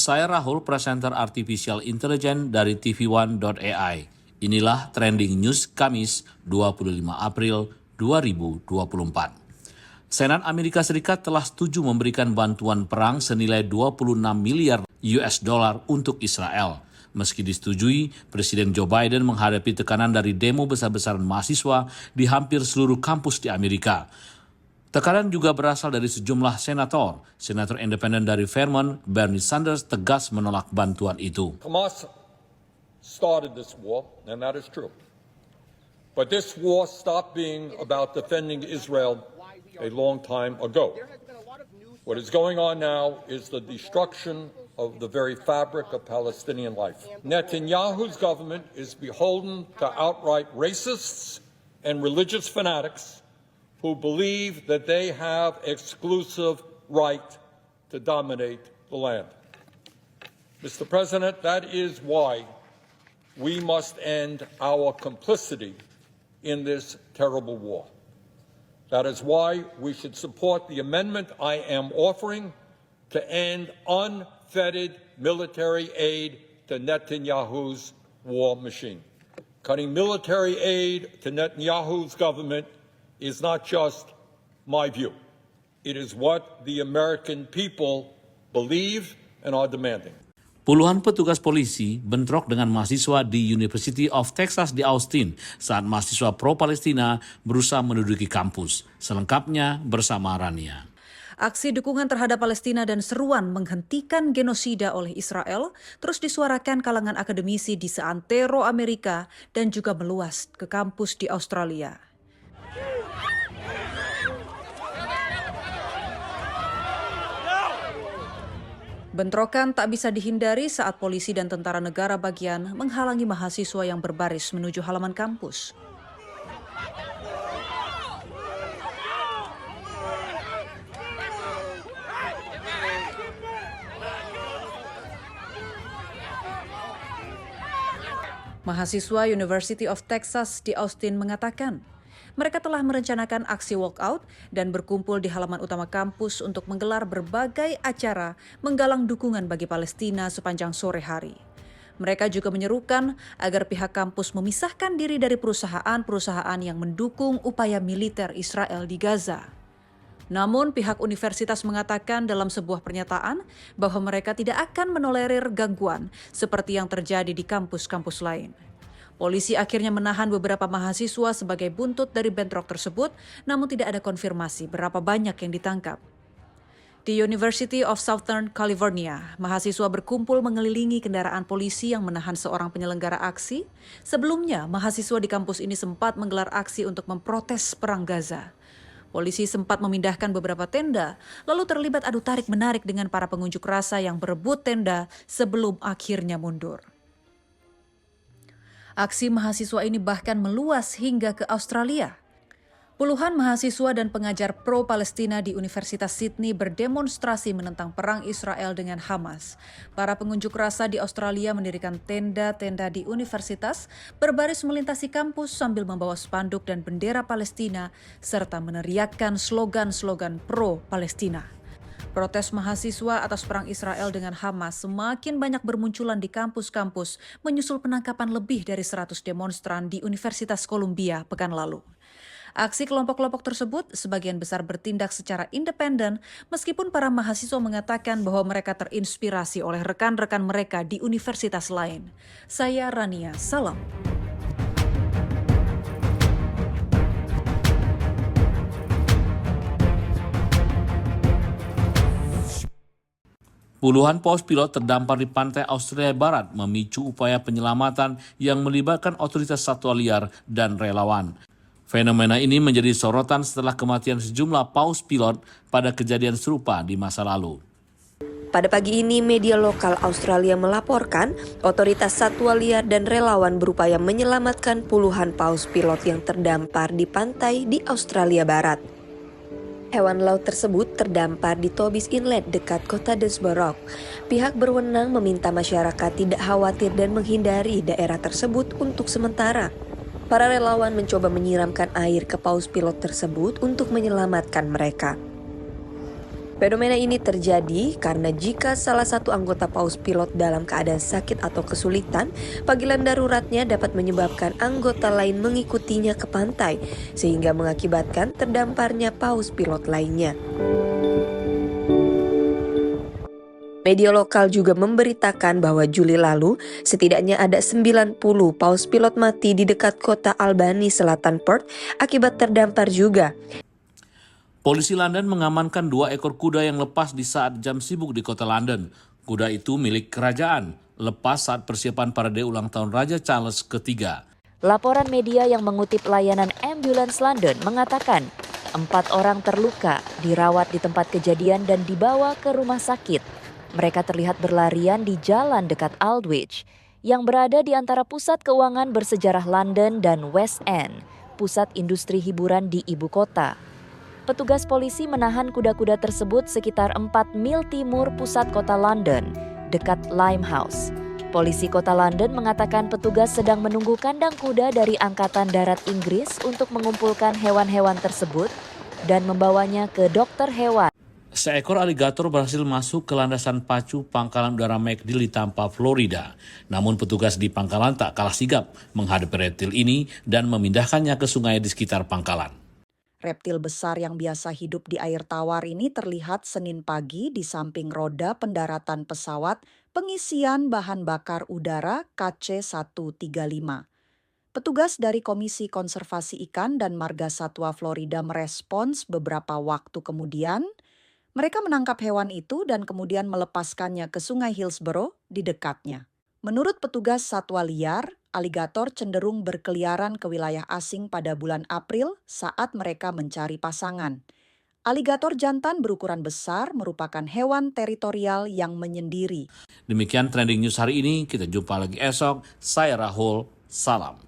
saya Rahul, presenter Artificial Intelligence dari TV1.ai. Inilah Trending News Kamis 25 April 2024. Senat Amerika Serikat telah setuju memberikan bantuan perang senilai 26 miliar US dollar untuk Israel. Meski disetujui, Presiden Joe Biden menghadapi tekanan dari demo besar-besaran mahasiswa di hampir seluruh kampus di Amerika. Tekanan juga berasal dari sejumlah senator. Senator independen dari Vermont, Bernie Sanders, tegas menolak bantuan itu. Hamas started this war, and that is true. But this war stopped being about defending Israel a long time ago. What is going on now is the destruction of the very fabric of Palestinian life. Netanyahu's government is beholden to outright racists and religious fanatics who believe that they have exclusive right to dominate the land. Mr. President, that is why we must end our complicity in this terrible war. That is why we should support the amendment I am offering to end unfettered military aid to Netanyahu's war machine. Cutting military aid to Netanyahu's government is not just my view. It is what the American people believe and are demanding. Puluhan petugas polisi bentrok dengan mahasiswa di University of Texas di Austin saat mahasiswa pro-Palestina berusaha menduduki kampus. Selengkapnya bersama Rania. Aksi dukungan terhadap Palestina dan seruan menghentikan genosida oleh Israel terus disuarakan kalangan akademisi di seantero Amerika dan juga meluas ke kampus di Australia. Bentrokan tak bisa dihindari saat polisi dan tentara negara bagian menghalangi mahasiswa yang berbaris menuju halaman kampus. Mahasiswa University of Texas di Austin mengatakan, mereka telah merencanakan aksi walkout dan berkumpul di halaman utama kampus untuk menggelar berbagai acara menggalang dukungan bagi Palestina sepanjang sore hari. Mereka juga menyerukan agar pihak kampus memisahkan diri dari perusahaan-perusahaan yang mendukung upaya militer Israel di Gaza. Namun pihak universitas mengatakan dalam sebuah pernyataan bahwa mereka tidak akan menolerir gangguan seperti yang terjadi di kampus-kampus lain. Polisi akhirnya menahan beberapa mahasiswa sebagai buntut dari bentrok tersebut, namun tidak ada konfirmasi berapa banyak yang ditangkap. Di University of Southern California, mahasiswa berkumpul mengelilingi kendaraan polisi yang menahan seorang penyelenggara aksi. Sebelumnya, mahasiswa di kampus ini sempat menggelar aksi untuk memprotes perang Gaza. Polisi sempat memindahkan beberapa tenda, lalu terlibat adu tarik-menarik dengan para pengunjuk rasa yang berebut tenda sebelum akhirnya mundur. Aksi mahasiswa ini bahkan meluas hingga ke Australia. Puluhan mahasiswa dan pengajar pro-Palestina di Universitas Sydney berdemonstrasi menentang perang Israel dengan Hamas. Para pengunjuk rasa di Australia mendirikan tenda-tenda di universitas, berbaris melintasi kampus sambil membawa spanduk dan bendera Palestina, serta meneriakkan slogan-slogan pro-Palestina. Protes mahasiswa atas perang Israel dengan Hamas semakin banyak bermunculan di kampus-kampus, menyusul penangkapan lebih dari 100 demonstran di Universitas Columbia pekan lalu. Aksi kelompok-kelompok tersebut sebagian besar bertindak secara independen, meskipun para mahasiswa mengatakan bahwa mereka terinspirasi oleh rekan-rekan mereka di universitas lain. Saya Rania, salam. Puluhan paus pilot terdampar di pantai Australia Barat memicu upaya penyelamatan yang melibatkan otoritas satwa liar dan relawan. Fenomena ini menjadi sorotan setelah kematian sejumlah paus pilot pada kejadian serupa di masa lalu. Pada pagi ini, media lokal Australia melaporkan otoritas satwa liar dan relawan berupaya menyelamatkan puluhan paus pilot yang terdampar di pantai di Australia Barat. Hewan laut tersebut terdampar di Tobis Inlet dekat kota Desborough. Pihak berwenang meminta masyarakat tidak khawatir dan menghindari daerah tersebut untuk sementara. Para relawan mencoba menyiramkan air ke paus pilot tersebut untuk menyelamatkan mereka. Fenomena ini terjadi karena jika salah satu anggota paus pilot dalam keadaan sakit atau kesulitan, panggilan daruratnya dapat menyebabkan anggota lain mengikutinya ke pantai, sehingga mengakibatkan terdamparnya paus pilot lainnya. Media lokal juga memberitakan bahwa Juli lalu, setidaknya ada 90 paus pilot mati di dekat kota Albany, selatan Perth, akibat terdampar juga. Polisi London mengamankan 2 ekor kuda yang lepas di saat jam sibuk di kota London. Kuda itu milik kerajaan, lepas saat persiapan parade ulang tahun Raja Charles III. Laporan media yang mengutip layanan Ambulance London mengatakan 4 orang terluka, dirawat di tempat kejadian dan dibawa ke rumah sakit. Mereka terlihat berlarian di jalan dekat Aldwych, yang berada di antara pusat keuangan bersejarah London dan West End, pusat industri hiburan di ibu kota. Petugas polisi menahan kuda-kuda tersebut sekitar 4 mil timur pusat kota London, dekat Limehouse. Polisi kota London mengatakan petugas sedang menunggu kandang kuda dari Angkatan Darat Inggris untuk mengumpulkan hewan-hewan tersebut dan membawanya ke dokter hewan. Seekor aligator berhasil masuk ke landasan pacu Pangkalan Udara McDill di Tampa, Florida. Namun petugas di pangkalan tak kalah sigap menghadapi reptil ini dan memindahkannya ke sungai di sekitar pangkalan. Reptil besar yang biasa hidup di air tawar ini terlihat Senin pagi di samping roda pendaratan pesawat pengisian bahan bakar udara KC-135. Petugas dari Komisi Konservasi Ikan dan Marga Satwa Florida merespons beberapa waktu kemudian. Mereka menangkap hewan itu dan kemudian melepaskannya ke Sungai Hillsborough di dekatnya. Menurut petugas satwa liar, aligator cenderung berkeliaran ke wilayah asing pada bulan April saat mereka mencari pasangan. Aligator jantan berukuran besar merupakan hewan teritorial yang menyendiri. Demikian trending news hari ini, kita jumpa lagi esok. Saya Rahul, salam.